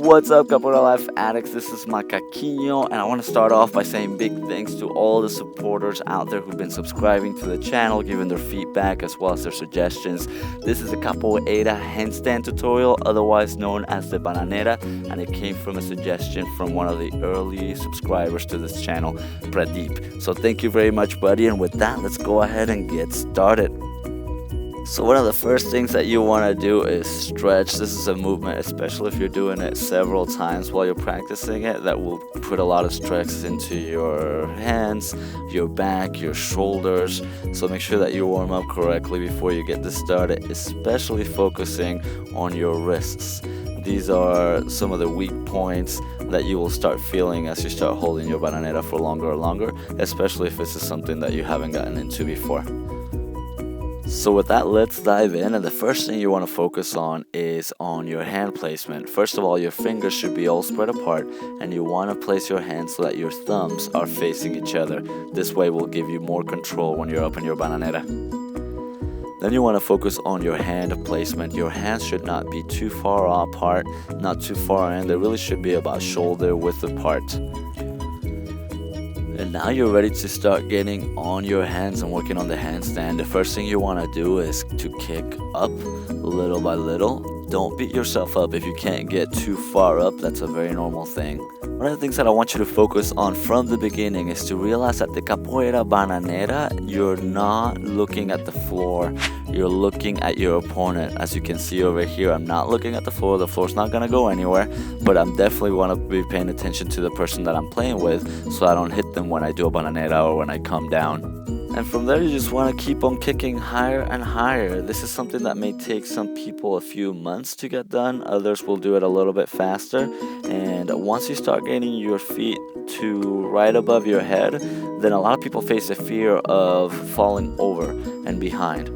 What's up, Capoeira Life addicts? This is Macaquinho, and I want to start off by saying big thanks to all the supporters out there who've been subscribing to the channel, giving their feedback as well as their suggestions. This is a Capoeira Handstand tutorial, otherwise known as the Bananeira, and it came from a suggestion from one of the early subscribers to this channel, Pradeep. So thank you very much, buddy, and with that, let's go ahead and get started. So one of the first things that you want to do is stretch. This is a movement, especially if you're doing it several times while you're practicing it, that will put a lot of stress into your hands, your back, your shoulders. So make sure that you warm up correctly before you get this started, especially focusing on your wrists. These are some of the weak points that you will start feeling as you start holding your Bananeira for longer and longer, especially if this is something that you haven't gotten into before. So with that, let's dive in, and the first thing you want to focus on is on your hand placement. First of all, your fingers should be all spread apart, and you want to place your hands so that your thumbs are facing each other. This way will give you more control when you're up in your Bananeira. Then you want to focus on your hand placement. Your hands should not be too far apart, not too far in. They really should be about shoulder width apart. And now you're ready to start getting on your hands and working on the handstand. The first thing you want to do is to kick up little by little. Don't beat yourself up if you can't get too far up. That's a very normal thing. One of the things that I want you to focus on from the beginning is to realize that the Capoeira Bananeira, you're not looking at the floor, you're looking at your opponent. As you can see over here, I'm not looking at the floor's not going to go anywhere, but I'm definitely want to be paying attention to the person that I'm playing with so I don't hit them when I do a Bananeira or when I come down. And from there, you just want to keep on kicking higher and higher. This is something that may take some people a few months to get done. Others will do it a little bit faster. And once you start getting your feet to right above your head, then a lot of people face a fear of falling over and behind.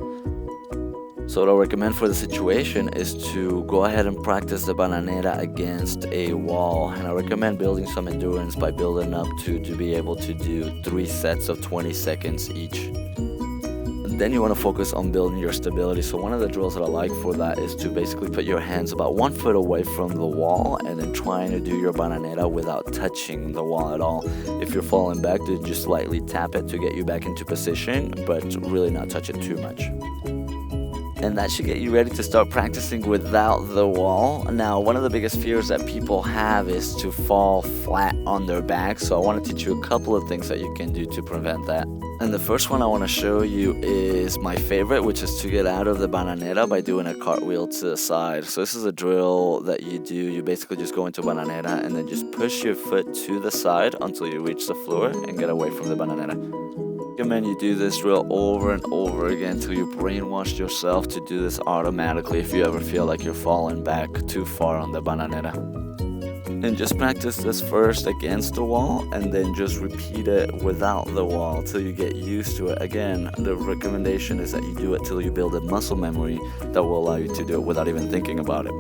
So what I recommend for the situation is to go ahead and practice the Bananeira against a wall. And I recommend building some endurance by building up to be able to do 3 sets of 20 seconds each. And then you want to focus on building your stability. So one of the drills that I like for that is to basically put your hands about 1 foot away from the wall and then trying to do your Bananeira without touching the wall at all. If you're falling back, then just lightly tap it to get you back into position, but really not touch it too much. And that should get you ready to start practicing without the wall. Now, one of the biggest fears that people have is to fall flat on their back. So I want to teach you a couple of things that you can do to prevent that. And the first one I want to show you is my favorite, which is to get out of the Bananeira by doing a cartwheel to the side. So this is a drill that you do. You basically just go into Bananeira and then just push your foot to the side until you reach the floor and get away from the Bananeira. I recommend you do this drill over and over again until you brainwash yourself to do this automatically if you ever feel like you're falling back too far on the Bananeira. And just practice this first against the wall and then just repeat it without the wall till you get used to it. Again, the recommendation is that you do it till you build a muscle memory that will allow you to do it without even thinking about it.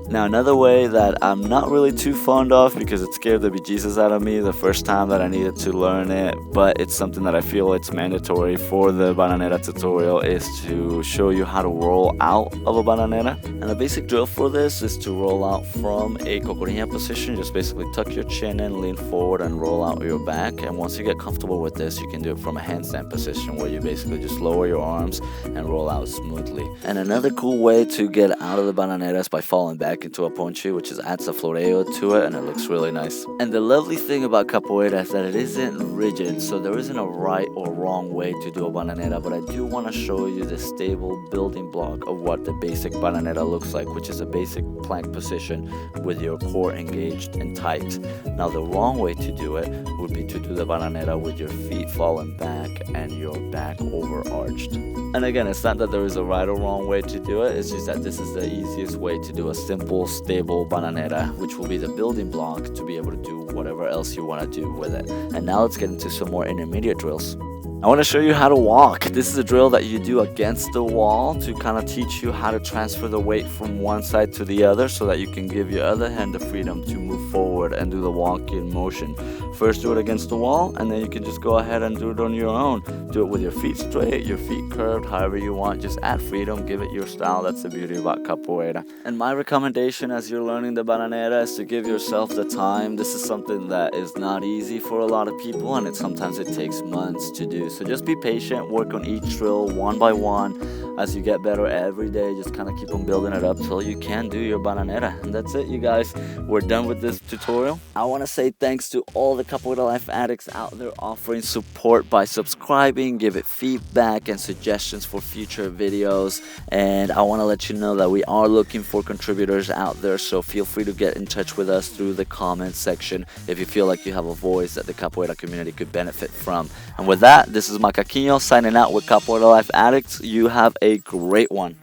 Now, another way that I'm not really too fond of because it scared the bejesus out of me the first time that I needed to learn it, but it's something that I feel it's mandatory for the Bananeira tutorial, is to show you how to roll out of a Bananeira. And the basic drill for this is to roll out from a cocorinha position. Just basically tuck your chin in, lean forward, and roll out your back. And once you get comfortable with this, you can do it from a handstand position where you basically just lower your arms and roll out smoothly. And another cool way to get out of the Bananeira is by falling back into a ponche, which adds a floreo to it, and it looks really nice. And the lovely thing about Capoeira is that it isn't rigid, so there isn't a right or wrong way to do a Bananeira, but I do want to show you the stable building block of what the basic Bananeira looks like, which is a basic plank position with your core engaged and tight. Now, the wrong way to do it would be to do the Bananeira with your feet falling back and your back overarched. And again, it's not that there is a right or wrong way to do it, it's just that this is the easiest way to do a simple, stable Bananeira, which will be the building block to be able to do whatever else you want to do with it. And now let's get into some more intermediate drills. I want to show you how to walk. This is a drill that you do against the wall to kind of teach you how to transfer the weight from one side to the other so that you can give your other hand the freedom to move forward and do the walking motion. First do it against the wall, and then you can just go ahead and do it on your own. Do it with your feet straight, your feet curved, however you want. Just add freedom, give it your style. That's the beauty about Capoeira. And my recommendation as you're learning the Bananeira is to give yourself the time. This is something that is not easy for a lot of people, and sometimes it takes months to do. So just be patient, work on each drill one by one. As you get better every day, just kind of keep on building it up till you can do your Bananeira. And that's it, you guys. We're done with this tutorial. I want to say thanks to all the Capoeira Life addicts out there offering support by subscribing, give it feedback and suggestions for future videos. And I want to let you know that we are looking for contributors out there, so feel free to get in touch with us through the comments section if you feel like you have a voice that the Capoeira community could benefit from. And with that, this is Macaquinho signing out with Capoeira Life addicts. You have a great one.